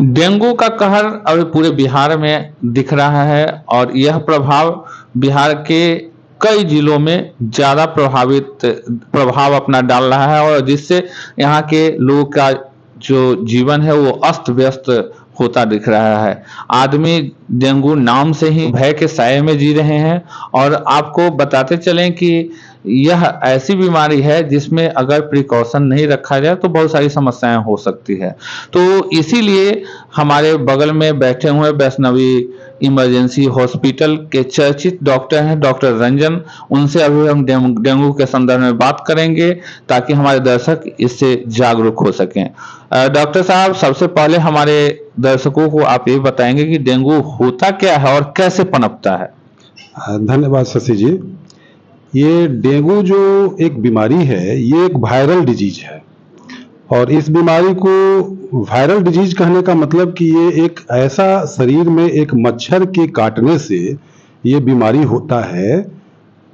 Dengue का कहर अभी पूरे बिहार में दिख रहा है और यह प्रभाव बिहार के कई जिलों में ज़्यादा प्रभाव अपना डाल रहा है और जिससे यहाँ के लोगों का जो जीवन है वो अस्त व्यस्त होता दिख रहा है। आदमी डेंगू नाम से ही भय के साए में जी रहे हैं और आपको बताते चलें कि यह ऐसी बीमारी है जिसमें अगर प्रिकॉशन नहीं रखा जाए तो बहुत सारी समस्याएं हो सकती है। तो इसीलिए हमारे बगल में बैठे हुए वैष्णवी इमरजेंसी हॉस्पिटल के चर्चित डॉक्टर हैं डॉक्टर रंजन, उनसे अभी हम डेंगू के संदर्भ में बात करेंगे ताकि हमारे दर्शक इससे जागरूक हो सकें। डॉक्टर साहब, सबसे पहले हमारे दर्शकों को आप ये बताएंगे कि डेंगू होता क्या है और कैसे पनपता है? धन्यवाद शशि जी। ये डेंगू जो एक बीमारी है, ये एक वायरल डिजीज है और इस बीमारी को वायरल डिजीज कहने का मतलब कि ये एक ऐसा शरीर में एक मच्छर के काटने से ये बीमारी होता है।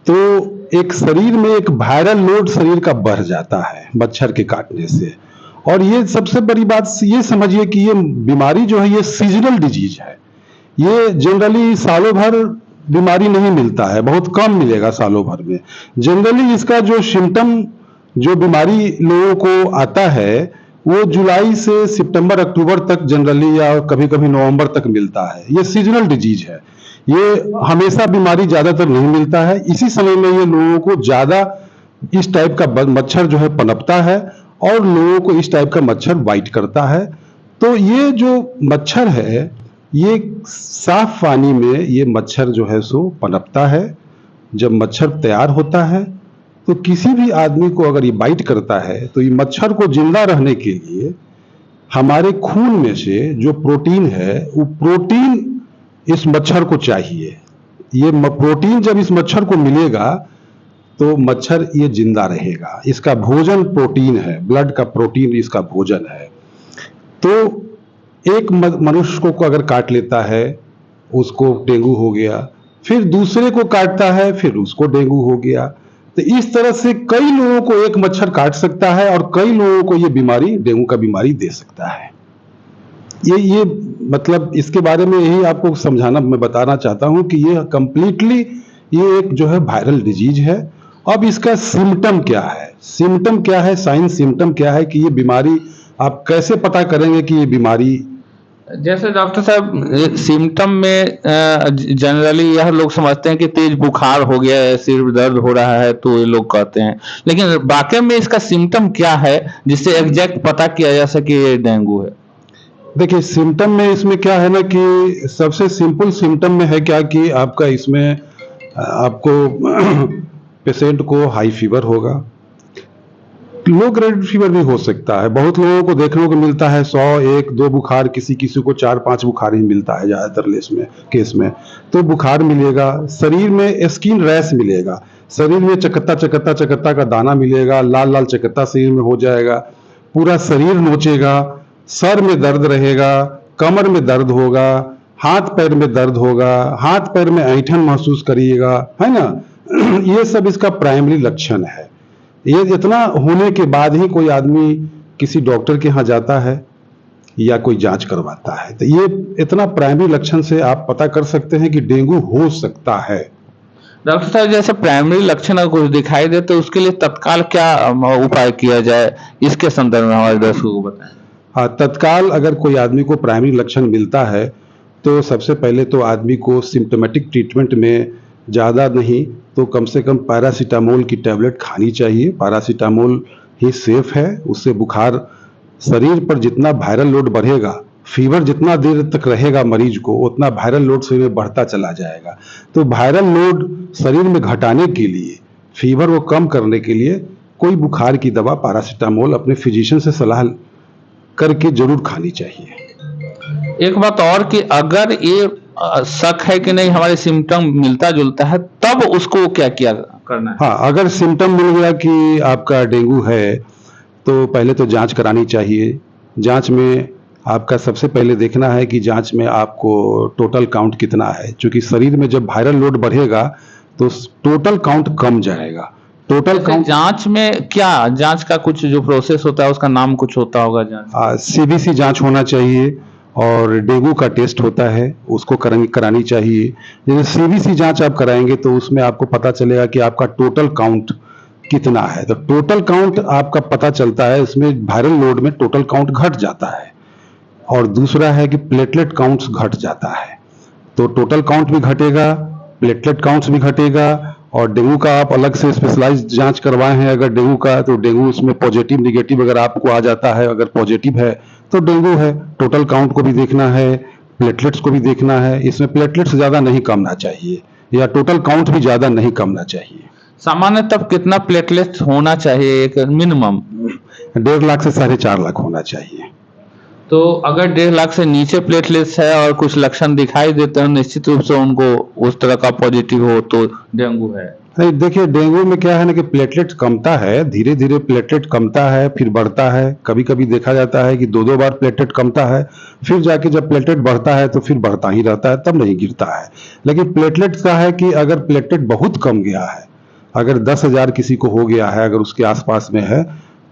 तो एक शरीर में एक वायरल लोड शरीर का बढ़ जाता है मच्छर के काटने से। और ये सबसे बड़ी बात ये समझिए कि ये बीमारी जो है ये सीजनल डिजीज है। ये जनरली सालों भर बीमारी नहीं मिलता है, बहुत कम मिलेगा सालों भर में। जनरली इसका जो सिम्टम जो बीमारी लोगों को आता है वो जुलाई से सितंबर अक्टूबर तक जनरली या कभी कभी नवंबर तक मिलता है। ये सीजनल डिजीज है, ये हमेशा बीमारी ज्यादातर नहीं मिलता है। इसी समय में ये लोगों को ज्यादा इस टाइप का मच्छर जो है पनपता है और लोगों को इस टाइप का मच्छर बाइट करता है। तो ये जो मच्छर है ये साफ पानी में ये मच्छर जो है सो पनपता है। जब मच्छर तैयार होता है तो किसी भी आदमी को अगर ये बाइट करता है तो ये मच्छर को जिंदा रहने के लिए हमारे खून में से जो प्रोटीन है वो प्रोटीन इस मच्छर को चाहिए। ये प्रोटीन जब इस मच्छर को मिलेगा तो मच्छर ये जिंदा रहेगा। इसका भोजन प्रोटीन है, ब्लड का प्रोटीन इसका भोजन है। तो एक मनुष्य को अगर काट लेता है उसको डेंगू हो गया, फिर दूसरे को काटता है फिर उसको डेंगू हो गया। तो इस तरह से कई लोगों को एक मच्छर काट सकता है और कई लोगों को ये बीमारी डेंगू का बीमारी दे सकता है। ये मतलब इसके बारे में यही आपको समझाना मैं बताना चाहता हूं कि ये कंप्लीटली ये एक जो है वायरल डिजीज है। अब इसका सिम्टम क्या है, सिम्टम क्या है, साइन सिम्टम क्या है कि ये बीमारी आप कैसे पता करेंगे कि ये बीमारी। जैसे डॉक्टर साहब सिम्टम में जनरली यह लोग समझते हैं कि तेज बुखार हो गया है, सिर दर्द हो रहा है तो ये लोग कहते हैं, लेकिन वाकई में इसका सिम्टम क्या है जिससे एग्जैक्ट पता किया जा सके ये डेंगू है? देखिए सिम्टम में इसमें क्या है ना कि सबसे सिंपल सिम्टम में है क्या कि आपका इसमें आपको पेशेंट को हाई फीवर होगा, लो ग्रेड फीवर भी हो सकता है। बहुत लोगों को देखने को मिलता है 100 1 2 बुखार, किसी किसी को 4 5 बुखार ही मिलता है ज्यादातर केस में। तो बुखार मिलेगा, शरीर में स्किन रैश मिलेगा, शरीर में चकत्ता चकत्ता चकत्ता का दाना मिलेगा, लाल लाल चकत्ता शरीर में हो जाएगा, पूरा शरीर नोचेगा, सर में दर्द रहेगा, कमर में दर्द होगा, हाथ पैर में दर्द होगा, हाथ पैर में ऐंठन महसूस करिएगा, है ना। ये सब इसका प्राइमरी लक्षण है। ये इतना होने के बाद ही कोई आदमी किसी डॉक्टर के यहाँ जाता है या कोई जांच करवाता है। तो ये इतना प्राइमरी लक्षण से आप पता कर सकते हैं कि डेंगू हो सकता है। डॉक्टर साहब जैसे प्राइमरी लक्षण अगर कुछ दिखाई दे तो उसके लिए तत्काल क्या उपाय किया जाए, इसके संदर्भ में हमारे दर्शकों को बताएं। हाँ, तत्काल अगर कोई आदमी को प्राइमरी लक्षण मिलता है तो सबसे पहले तो आदमी को सिम्टोमेटिक ट्रीटमेंट में ज़्यादा नहीं तो कम से कम पैरासीटामोल की टैबलेट खानी चाहिए। पैरासीटामोल ही सेफ है, उससे बुखार शरीर पर जितना वायरल लोड बढ़ेगा, फीवर जितना देर तक रहेगा मरीज को उतना वायरल लोड शरीर में बढ़ता चला जाएगा। तो वायरल लोड शरीर में घटाने के लिए, फीवर को कम करने के लिए कोई बुखार की दवा पैरासीटामोल अपने फिजिशियन से सलाह करके जरूर खानी चाहिए। एक बात और कि अगर ये शक है कि नहीं हमारे सिम्टम मिलता जुलता है तब उसको क्या किया करना है? हाँ, अगर सिम्टम मिल गया कि आपका डेंगू है तो पहले तो जांच करानी चाहिए। जांच में आपका सबसे पहले देखना है कि जांच में आपको टोटल काउंट कितना है, क्योंकि शरीर में जब वायरल लोड बढ़ेगा तो टोटल काउंट कम जाएगा। टोटल काउंट जांच में क्या, जांच का कुछ जो प्रोसेस होता है उसका नाम कुछ होता होगा? जांच सीबीसी जांच होना चाहिए और डेंगू का टेस्ट होता है, उसको करानी चाहिए। जैसे सीबीसी जांच आप कराएंगे तो उसमें आपको पता चलेगा कि आपका टोटल काउंट कितना है। तो टोटल काउंट आपका पता चलता है, इसमें वायरल लोड में टोटल काउंट घट जाता है। और दूसरा है कि प्लेटलेट काउंट्स घट जाता है। तो टोटल काउंट भी घटेगा, प्लेटलेट काउंट्स भी घटेगा। और डेंगू का आप अलग से स्पेशलाइज्ड जांच करवाए हैं अगर डेंगू का, तो डेंगू उसमें पॉजिटिव निगेटिव अगर आपको आ जाता है, अगर पॉजिटिव है तो डेंगू है। टोटल काउंट को भी देखना है, प्लेटलेट्स को भी देखना है। इसमें प्लेटलेट्स ज़्यादा नहीं कमना चाहिए या टोटल काउंट भी ज़्यादा नहीं कमना चाहिए। सामान्य तब कितना प्लेटलेट्स होना चाहिए एक मिनिमम? 1.5 लाख से 4.5 लाख होना चाहिए। तो अगर 1.5 लाख से नीचे प्लेटलेट्स है और कुछ लक्षण दिखाई देते हैं, निश्चित रूप से उनको उस तरह का पॉजिटिव हो तो डेंगू है। नहीं, देखिए डेंगू में क्या है ना कि प्लेटलेट कमता है, धीरे धीरे प्लेटलेट कमता है, फिर बढ़ता है। कभी कभी देखा जाता है कि 2-2 बार प्लेटलेट कमता है, फिर जाके जब प्लेटलेट बढ़ता है तो फिर बढ़ता ही रहता है, तब नहीं गिरता है। लेकिन प्लेटलेट का है कि अगर प्लेटलेट बहुत कम गया है, अगर 10,000 किसी को हो गया है, अगर उसके आसपास में है,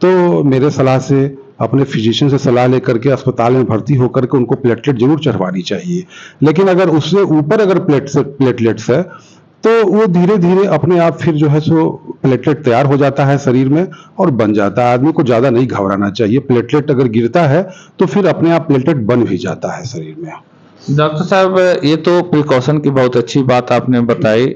तो मेरे सलाह से अपने फिजिशियन से सलाह लेकर के अस्पताल में भर्ती होकर के उनको प्लेटलेट जरूर चढ़वानी चाहिए। लेकिन अगर उससे ऊपर अगर प्लेटलेट्स है तो वो धीरे धीरे अपने आप फिर जो है सो प्लेटलेट तैयार हो जाता है शरीर में और बन जाता है। आदमी को ज़्यादा नहीं घबराना चाहिए। प्लेटलेट अगर गिरता है तो फिर अपने आप प्लेटलेट बन भी जाता है शरीर में। डॉक्टर साहब, ये तो प्रिकॉशन की बहुत अच्छी बात आपने बताई।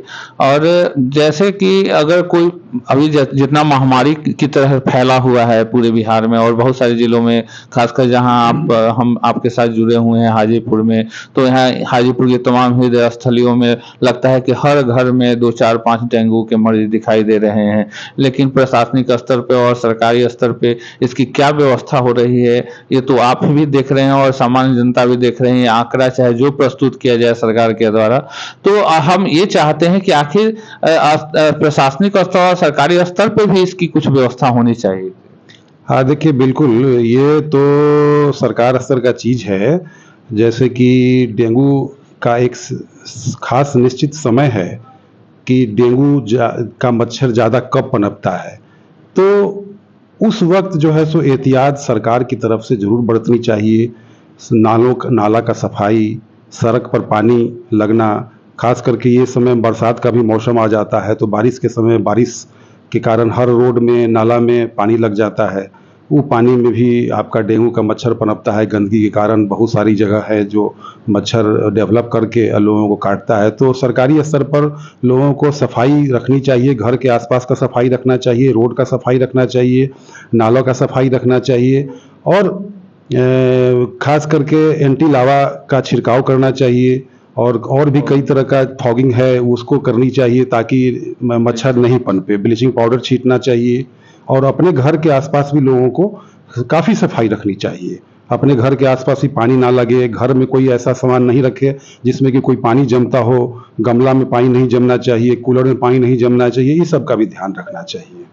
और जैसे कि अगर कोई अभी जितना महामारी की तरह फैला हुआ है पूरे बिहार में और बहुत सारे जिलों में, खासकर जहां हम आपके साथ जुड़े हुए हैं हाजीपुर में, तो यहाँ हाजीपुर के तमाम हृदय स्थलियों में लगता है कि हर घर में 2, 4, 5 डेंगू के मरीज दिखाई दे रहे हैं। लेकिन प्रशासनिक स्तर पे और सरकारी स्तर पे इसकी क्या व्यवस्था हो रही है, ये तो आप भी देख रहे हैं और सामान्य जनता भी देख रहे हैं। आंकड़ा चाहे जो प्रस्तुत किया जाए सरकार के द्वारा, तो हम ये चाहते हैं कि आखिर प्रशासनिक स्तर और सरकारी स्तर पे भी इसकी कुछ व्यवस्था होनी चाहिए। हाँ, देखिए बिल्कुल, ये तो सरकार स्तर का चीज़ है। जैसे कि डेंगू का एक खास निश्चित समय है कि डेंगू का मच्छर ज़्यादा कब पनपता है, तो उस वक्त जो है सो एहतियात सरकार की तरफ से ज़रूर बरतनी चाहिए। नाला का सफाई, सड़क पर पानी लगना, खास करके ये समय बरसात का भी मौसम आ जाता है तो बारिश के समय बारिश के कारण हर रोड में नाला में पानी लग जाता है। वो पानी में भी आपका डेंगू का मच्छर पनपता है। गंदगी के कारण बहुत सारी जगह है जो मच्छर डेवलप करके लोगों को काटता है। तो सरकारी स्तर पर लोगों को सफाई रखनी चाहिए, घर के आसपास का सफाई रखना चाहिए, रोड का सफाई रखना चाहिए, नालों का सफाई रखना चाहिए और खास करके एंटी लावा का छिड़काव करना चाहिए। और भी कई तरह का फॉगिंग है उसको करनी चाहिए ताकि मच्छर नहीं पनपे। ब्लीचिंग पाउडर छींटना चाहिए और अपने घर के आसपास भी लोगों को काफ़ी सफाई रखनी चाहिए। अपने घर के आसपास ही पानी ना लगे, घर में कोई ऐसा सामान नहीं रखे जिसमें कि कोई पानी जमता हो। गमला में पानी नहीं जमना चाहिए, कूलर में पानी नहीं जमना चाहिए, ये सब का भी ध्यान रखना चाहिए।